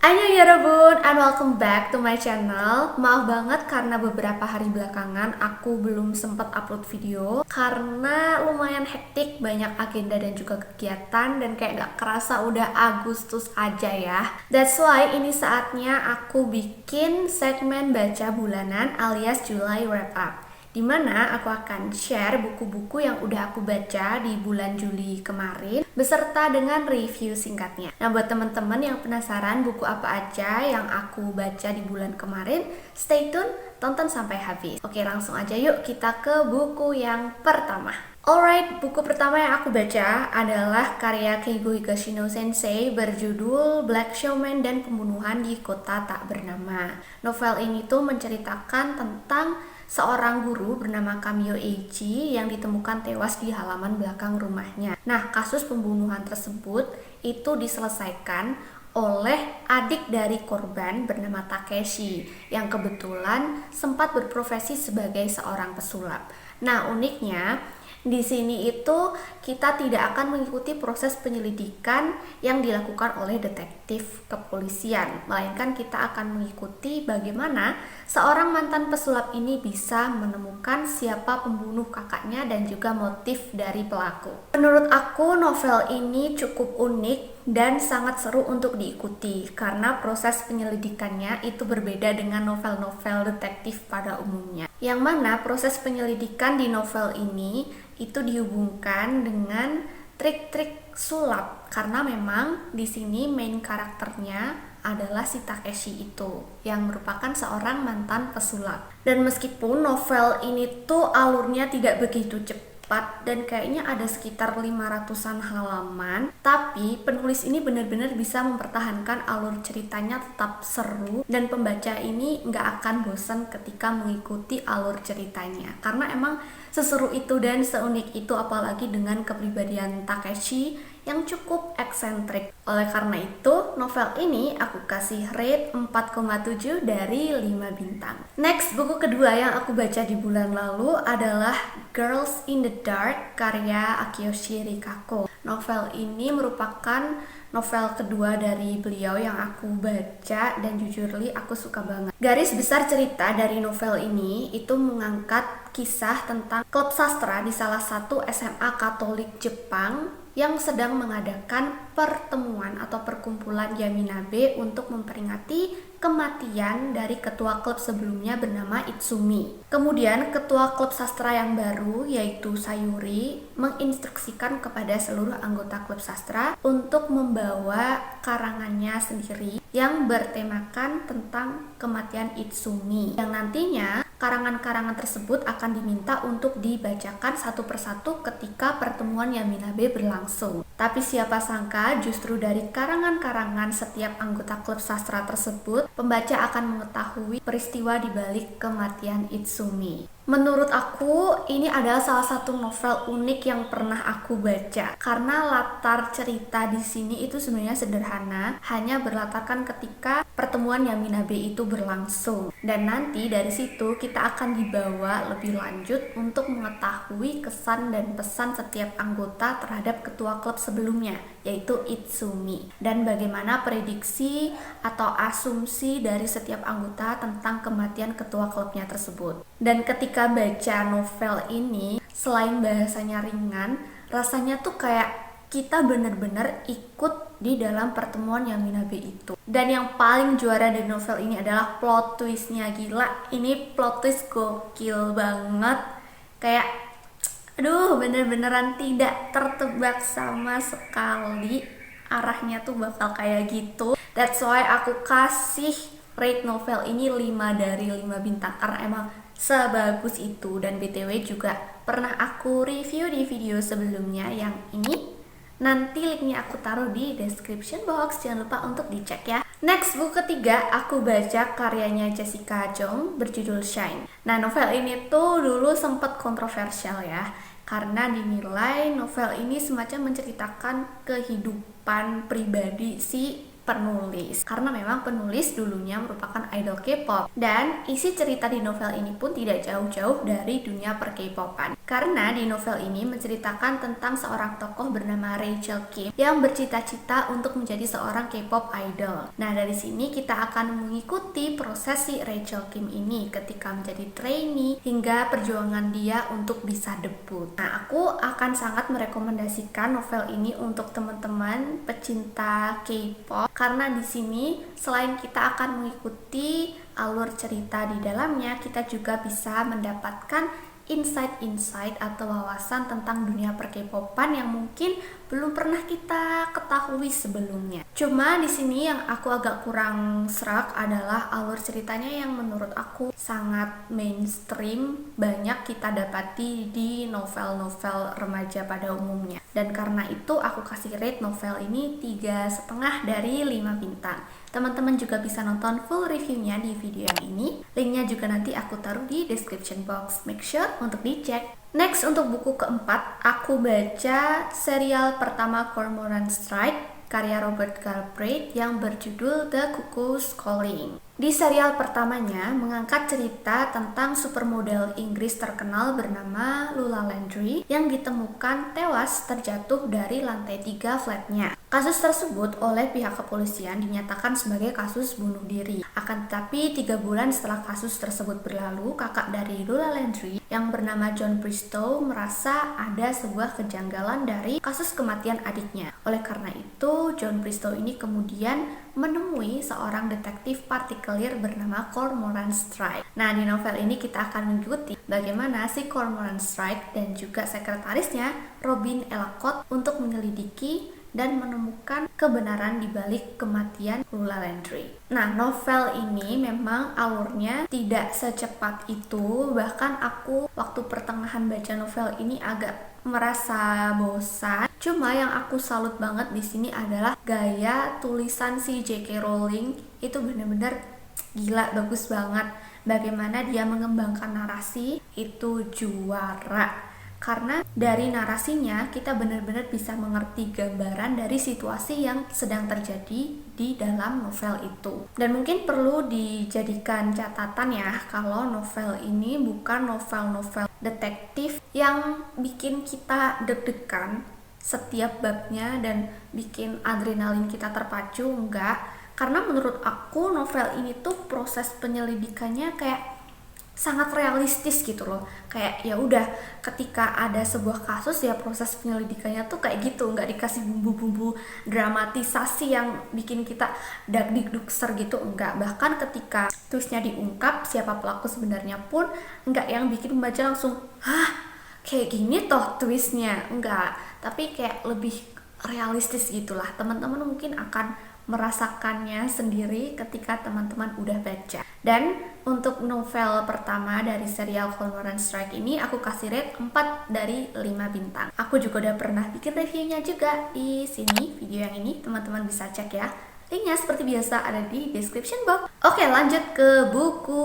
Annyeong Yorobun and welcome back to my channel. Maaf banget karena beberapa hari belakangan aku belum sempat upload video karena lumayan hektik, banyak agenda dan juga kegiatan, dan kayak gak kerasa udah Agustus aja ya. That's why ini saatnya aku bikin segmen baca bulanan alias July Wrap Up, dimana aku akan share buku-buku yang udah aku baca di bulan Juli kemarin beserta dengan review singkatnya. Nah, buat teman-teman yang penasaran buku apa aja yang aku baca di bulan kemarin, stay tune, tonton sampai habis. Oke, langsung aja yuk kita ke buku yang pertama. Alright, buku pertama yang aku baca adalah karya Keigo Higashino Sensei berjudul Black Showman dan Pembunuhan di Kota Tak Bernama. Novel ini tuh menceritakan tentang seorang guru bernama Kamio Eiichi yang ditemukan tewas di halaman belakang rumahnya. Nah, kasus pembunuhan tersebut itu diselesaikan oleh adik dari korban bernama Takeshi yang kebetulan sempat berprofesi sebagai seorang pesulap. Nah, uniknya di sini itu kita tidak akan mengikuti proses penyelidikan yang dilakukan oleh detektif kepolisian, melainkan kita akan mengikuti bagaimana seorang mantan pesulap ini bisa menemukan siapa pembunuh kakaknya dan juga motif dari pelaku. Menurut aku novel ini cukup unik dan sangat seru untuk diikuti karena proses penyelidikannya itu berbeda dengan novel-novel detektif pada umumnya, yang mana proses penyelidikan di novel ini itu dihubungkan dengan trik-trik sulap karena memang di sini main karakternya adalah si Takeshi itu yang merupakan seorang mantan pesulap. Dan meskipun novel ini tuh alurnya tidak begitu cepat dan kayaknya ada sekitar 500-an halaman, tapi penulis ini benar-benar bisa mempertahankan alur ceritanya tetap seru dan pembaca ini nggak akan bosan ketika mengikuti alur ceritanya karena emang seseru itu dan seunik itu, apalagi dengan kepribadian Takeshi yang cukup eksentrik. Oleh karena itu, novel ini aku kasih rate 4,7 dari 5 bintang. Next, buku kedua yang aku baca di bulan lalu adalah Girls in the Dark karya Akiyoshi Rikako. Novel ini merupakan novel kedua dari beliau yang aku baca dan jujurly aku suka banget. Garis besar cerita dari novel ini itu mengangkat kisah tentang klub sastra di salah satu SMA Katolik Jepang yang sedang mengadakan pertemuan atau perkumpulan Yaminabe untuk memperingati kematian dari ketua klub sebelumnya bernama Itsumi. Kemudian ketua klub sastra yang baru yaitu Sayuri menginstruksikan kepada seluruh anggota klub sastra untuk membawa karangannya sendiri yang bertemakan tentang kematian Itsumi, yang nantinya karangan-karangan tersebut akan diminta untuk dibacakan satu persatu ketika pertemuan Yaminabe berlangsung. Tapi siapa sangka justru dari karangan-karangan setiap anggota klub sastra tersebut, pembaca akan mengetahui peristiwa di balik kematian Itsumi. Menurut aku, ini adalah salah satu novel unik yang pernah aku baca karena latar cerita di sini itu sebenarnya sederhana, hanya berlatarkan ketika pertemuan Yaminabe itu berlangsung. Dan nanti dari situ kita akan dibawa lebih lanjut untuk mengetahui kesan dan pesan setiap anggota terhadap ketua klub sebelumnya, yaitu Itsumi, dan bagaimana prediksi atau asumsi dari setiap anggota tentang kematian ketua klubnya tersebut. Dan ketika baca novel ini, selain bahasanya ringan, rasanya tuh kayak kita bener-bener ikut di dalam pertemuan Yaminabe itu. Dan yang paling juara dari novel ini adalah plot twistnya. Gila, ini plot twist gokil banget. Kayak aduh, bener-beneran tidak tertebak sama sekali arahnya tuh bakal kayak gitu. That's why aku kasih rate novel ini 5 dari 5 bintang karena emang sebagus itu. Dan BTW juga pernah aku review di video sebelumnya yang ini, nanti linknya aku taruh di description box, jangan lupa untuk dicek ya. Next, buku ketiga aku baca karyanya Jessica Jung berjudul Shine. Nah, novel ini tuh dulu sempat kontroversial ya karena dinilai novel ini semacam menceritakan kehidupan pribadi si penulis, karena memang penulis dulunya merupakan idol K-pop. Dan isi cerita di novel ini pun tidak jauh-jauh dari dunia per K-popan, karena di novel ini menceritakan tentang seorang tokoh bernama Rachel Kim yang bercita-cita untuk menjadi seorang K-pop idol. Nah, dari sini kita akan mengikuti proses si Rachel Kim ini ketika menjadi trainee hingga perjuangan dia untuk bisa debut. Nah, aku akan sangat merekomendasikan novel ini untuk teman-teman pecinta K-pop, karena di sini selain kita akan mengikuti alur cerita di dalamnya, kita juga bisa mendapatkan insight-insight atau wawasan tentang dunia per K-popan yang mungkin belum pernah kita ketahui sebelumnya. Cuma di sini yang aku agak kurang serak adalah alur ceritanya yang menurut aku sangat mainstream, banyak kita dapati di novel-novel remaja pada umumnya. Dan karena itu aku kasih rate novel ini 3,5 dari 5 bintang. Teman-teman juga bisa nonton full reviewnya di video yang ini. Linknya juga nanti aku taruh di description box. Make sure untuk dicek. Next, untuk buku keempat, aku baca serial pertama Cormorant Strike karya Robert Galbraith yang berjudul The Cuckoo's Calling. Di serial pertamanya mengangkat cerita tentang supermodel Inggris terkenal bernama Lula Landry yang ditemukan tewas terjatuh dari lantai 3 flatnya. Kasus tersebut oleh pihak kepolisian dinyatakan sebagai kasus bunuh diri. Akan tetapi 3 bulan setelah kasus tersebut berlalu, kakak dari Lula Landry yang bernama John Bristow merasa ada sebuah kejanggalan dari kasus kematian adiknya. Oleh karena itu, John Bristow ini kemudian menemui seorang detektif partikelir bernama Cormorant Strike. Nah, di novel ini kita akan mengikuti bagaimana si Cormorant Strike dan juga sekretarisnya Robin Ellacott untuk menyelidiki dan menemukan kebenaran di balik kematian Lula Landry. Nah, novel ini memang alurnya tidak secepat itu. Bahkan aku waktu pertengahan baca novel ini agak merasa bosan. Cuma yang aku salut banget di sini adalah gaya tulisan si J.K. Rowling. Itu benar-benar gila, bagus banget. Bagaimana dia mengembangkan narasi itu juara. Karena dari narasinya kita benar-benar bisa mengerti gambaran dari situasi yang sedang terjadi di dalam novel itu. Dan mungkin perlu dijadikan catatan ya, kalau novel ini bukan novel-novel detektif yang bikin kita deg-degan setiap babnya dan bikin adrenalin kita terpacu, enggak. Karena menurut aku novel ini tuh proses penyelidikannya kayak sangat realistis gitu loh. Kayak ya udah, ketika ada sebuah kasus ya proses penyelidikannya tuh kayak gitu, nggak dikasih bumbu-bumbu dramatisasi yang bikin kita dagdikdukser gitu, enggak. Bahkan ketika twistnya diungkap siapa pelaku sebenarnya pun enggak yang bikin pembaca langsung hah kayak gini toh twistnya, enggak. Tapi kayak lebih realistis gitulah. Teman-teman mungkin akan merasakannya sendiri ketika teman-teman udah baca. Dan untuk novel pertama dari serial Cormorant Strike ini aku kasih rate 4 dari 5 bintang. Aku juga udah pernah bikin reviewnya juga di sini, video yang ini teman-teman bisa cek ya. Linknya seperti biasa ada di description box. Oke, lanjut ke buku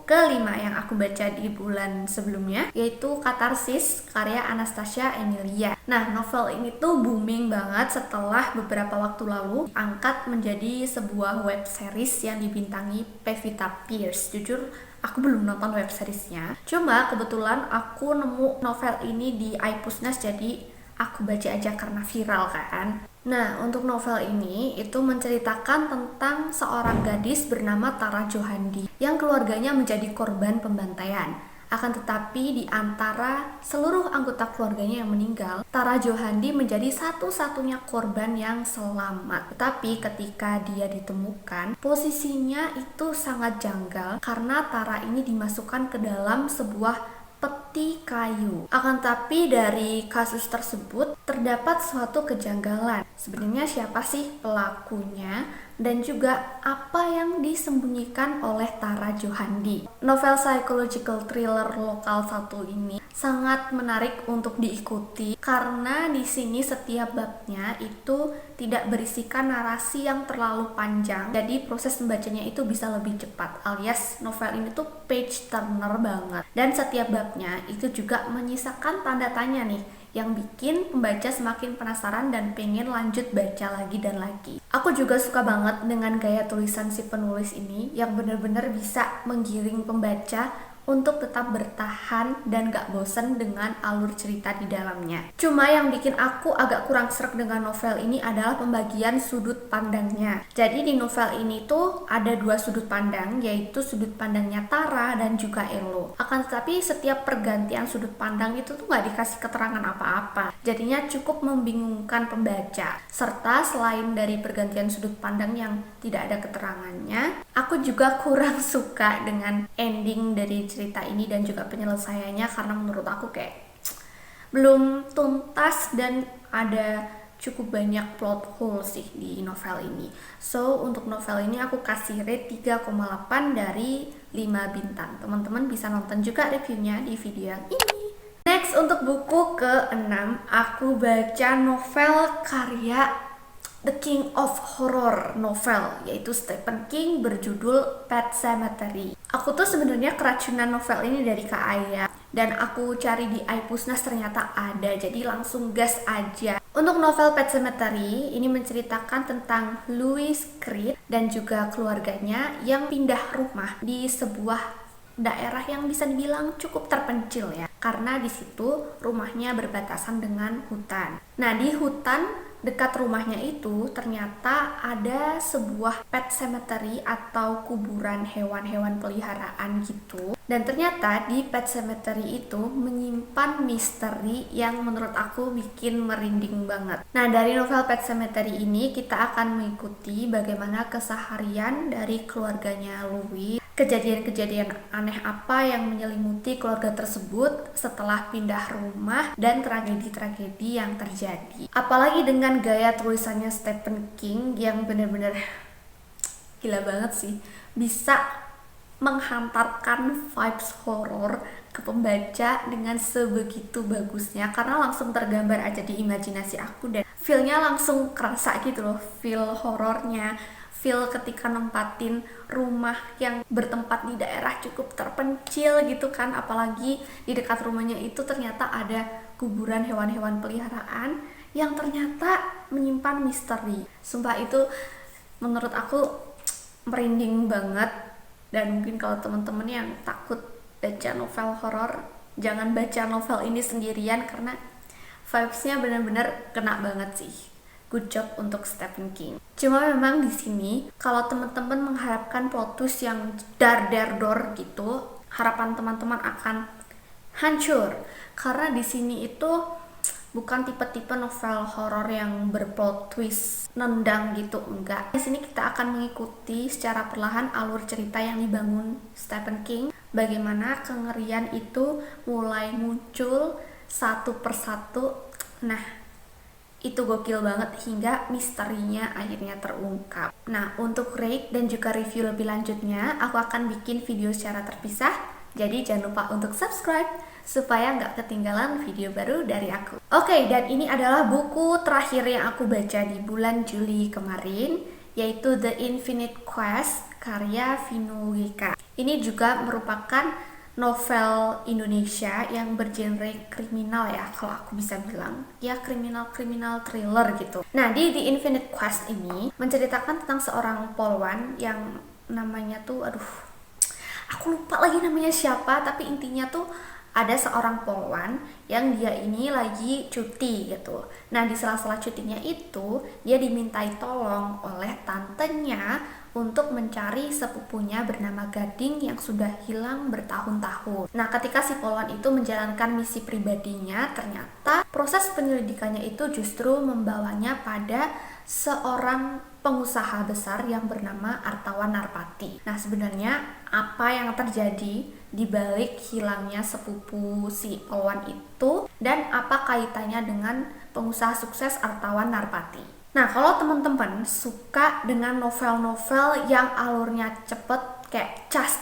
kelima yang aku baca di bulan sebelumnya, yaitu Katarsis karya Anastasia Emilia. Nah, novel ini tuh booming banget setelah beberapa waktu lalu angkat menjadi sebuah web series yang dibintangi Pevita Pierce. Jujur aku belum nonton web seriesnya, cuma kebetulan aku nemu novel ini di iPusnas, jadi aku baca aja karena viral kan. Nah, untuk novel ini itu menceritakan tentang seorang gadis bernama Tara Johandi yang keluarganya menjadi korban pembantaian. Akan tetapi di antara seluruh anggota keluarganya yang meninggal, Tara Johandi menjadi satu-satunya korban yang selamat. Tetapi ketika dia ditemukan, posisinya itu sangat janggal karena Tara ini dimasukkan ke dalam sebuah peti kayu. Akan tapi dari kasus tersebut terdapat suatu kejanggalan. Sebenarnya siapa sih pelakunya dan juga apa yang disembunyikan oleh Tara Johandi. Novel psychological thriller lokal satu ini sangat menarik untuk diikuti karena di sini setiap babnya itu tidak berisikan narasi yang terlalu panjang. Jadi proses membacanya itu bisa lebih cepat, alias novel ini tuh page turner banget. Dan setiap babnya itu juga menyisakan tanda tanya nih yang bikin pembaca semakin penasaran dan pengen lanjut baca lagi dan lagi. Aku juga suka banget dengan gaya tulisan si penulis ini yang benar-benar bisa menggiring pembaca untuk tetap bertahan dan gak bosen dengan alur cerita di dalamnya. Cuma yang bikin aku agak kurang sreg dengan novel ini adalah pembagian sudut pandangnya. Jadi di novel ini tuh ada dua sudut pandang, yaitu sudut pandangnya Tara dan juga Elo. Akan tetapi setiap pergantian sudut pandang itu tuh gak dikasih keterangan apa-apa. Jadinya cukup membingungkan pembaca. Serta selain dari pergantian sudut pandang yang tidak ada keterangannya, aku juga kurang suka dengan ending dari cerita ini dan juga penyelesaiannya, karena menurut aku kayak belum tuntas dan ada cukup banyak plot hole sih di novel ini. So untuk novel ini aku kasih rate 3,8 dari 5 bintang. Teman-teman bisa nonton juga reviewnya di video yang ini. Next, untuk buku ke-6, aku baca novel karya The King of Horror novel, yaitu Stephen King, berjudul Pet Sematary. Aku tuh sebenarnya keracunan novel ini dari Kak Aya, dan aku cari di iPusnas ternyata ada, jadi langsung gas aja. Untuk novel Pet Sematary ini menceritakan tentang Louis Creed dan juga keluarganya yang pindah rumah di sebuah daerah yang bisa dibilang cukup terpencil ya, karena di situ rumahnya berbatasan dengan hutan. Nah, di hutan dekat rumahnya itu ternyata ada sebuah pet cemetery atau kuburan hewan-hewan peliharaan gitu. Dan ternyata di pet cemetery itu menyimpan misteri yang menurut aku bikin merinding banget. Nah, dari novel Pet Sematary ini kita akan mengikuti bagaimana keseharian dari keluarganya Louis, kejadian-kejadian aneh apa yang menyelimuti keluarga tersebut setelah pindah rumah, dan tragedi-tragedi yang terjadi. Apalagi dengan gaya tulisannya Stephen King yang benar-benar gila banget sih, bisa menghantarkan vibes horor ke pembaca dengan sebegitu bagusnya, karena langsung tergambar aja di imajinasi aku dan feel-nya langsung kerasa gitu loh, feel horornya, feel ketika nempatin rumah yang bertempat di daerah cukup terpencil gitu kan, apalagi di dekat rumahnya itu ternyata ada kuburan hewan-hewan peliharaan yang ternyata menyimpan misteri. Sumpah itu menurut aku merinding banget. Dan mungkin kalau teman-teman yang takut baca novel horor, jangan baca novel ini sendirian karena vibes-nya benar-benar kena banget sih. Good job untuk Stephen King. Cuma memang di sini kalau teman-teman mengharapkan plot twist yang dar-dar-dor gitu, harapan teman-teman akan hancur. Karena di sini itu bukan tipe-tipe novel horor yang berplot twist nendang gitu, enggak. Di sini kita akan mengikuti secara perlahan alur cerita yang dibangun Stephen King. Bagaimana kengerian itu mulai muncul satu persatu. Nah, itu gokil banget hingga misterinya akhirnya terungkap. Nah, untuk rate dan juga review lebih lanjutnya, aku akan bikin video secara terpisah. Jadi jangan lupa untuk subscribe supaya nggak ketinggalan video baru dari aku. Oke, dan ini adalah buku terakhir yang aku baca di bulan Juli kemarin, yaitu The Infinite Quest karya Vino Wika. Ini juga merupakan novel Indonesia yang bergenre kriminal ya, kalau aku bisa bilang ya, kriminal thriller gitu. Nah, di The Infinite Quest ini menceritakan tentang seorang polwan yang namanya tuh aku lupa lagi namanya siapa, tapi intinya tuh ada seorang polwan yang dia ini lagi cuti gitu. Nah, di sela-sela cutinya itu dia dimintai tolong oleh tantenya untuk mencari sepupunya bernama Gading yang sudah hilang bertahun-tahun. Nah, ketika si polwan itu menjalankan misi pribadinya, ternyata proses penyelidikannya itu justru membawanya pada seorang pengusaha besar yang bernama Artawan Narpati. Nah, sebenarnya apa yang terjadi di balik hilangnya sepupu si polwan itu dan apa kaitannya dengan pengusaha sukses Artawan Narpati. Nah, kalau teman-teman suka dengan novel-novel yang alurnya cepet kayak cas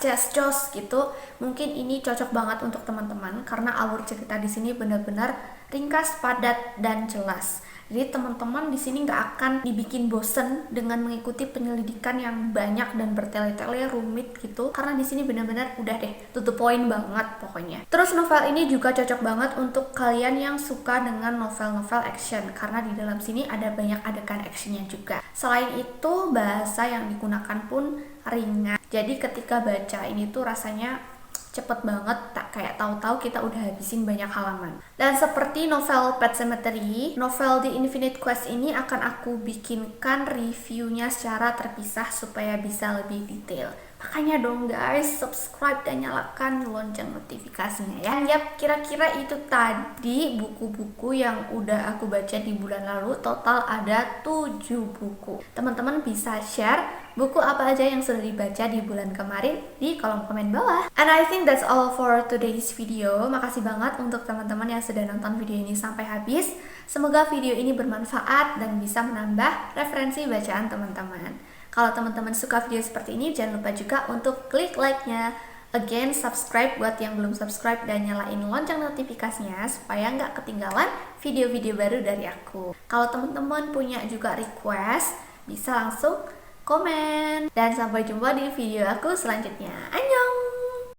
gitu, mungkin ini cocok banget untuk teman-teman karena alur cerita di sini benar-benar ringkas, padat, dan jelas. Jadi teman-teman di sini nggak akan dibikin bosen dengan mengikuti penyelidikan yang banyak dan bertele-tele rumit gitu, karena di sini benar-benar udah deh to the point banget pokoknya. Terus novel ini juga cocok banget untuk kalian yang suka dengan novel-novel action, karena di dalam sini ada banyak adegan actionnya juga. Selain itu bahasa yang digunakan pun ringan, jadi ketika baca ini tuh rasanya cepet banget, tak kayak tahu-tahu kita udah habisin banyak halaman. Dan seperti novel Pet Sematary, novel The Infinite Quest ini akan aku bikinkan reviewnya secara terpisah supaya bisa lebih detail. Makanya dong guys, subscribe dan nyalakan lonceng notifikasinya ya. Yap, kira-kira itu tadi buku-buku yang udah aku baca di bulan lalu. Total ada 7 buku. Teman-teman bisa share buku apa aja yang sudah dibaca di bulan kemarin di kolom komen bawah. And I think that's all for today's video. Makasih banget untuk teman-teman yang sudah nonton video ini sampai habis. Semoga video ini bermanfaat dan bisa menambah referensi bacaan teman-teman. Kalau teman-teman suka video seperti ini, jangan lupa juga untuk klik like-nya. Again, subscribe buat yang belum subscribe dan nyalain lonceng notifikasinya supaya nggak ketinggalan video-video baru dari aku. Kalau teman-teman punya juga request, bisa langsung komen. Dan sampai jumpa di video aku selanjutnya. Annyeong!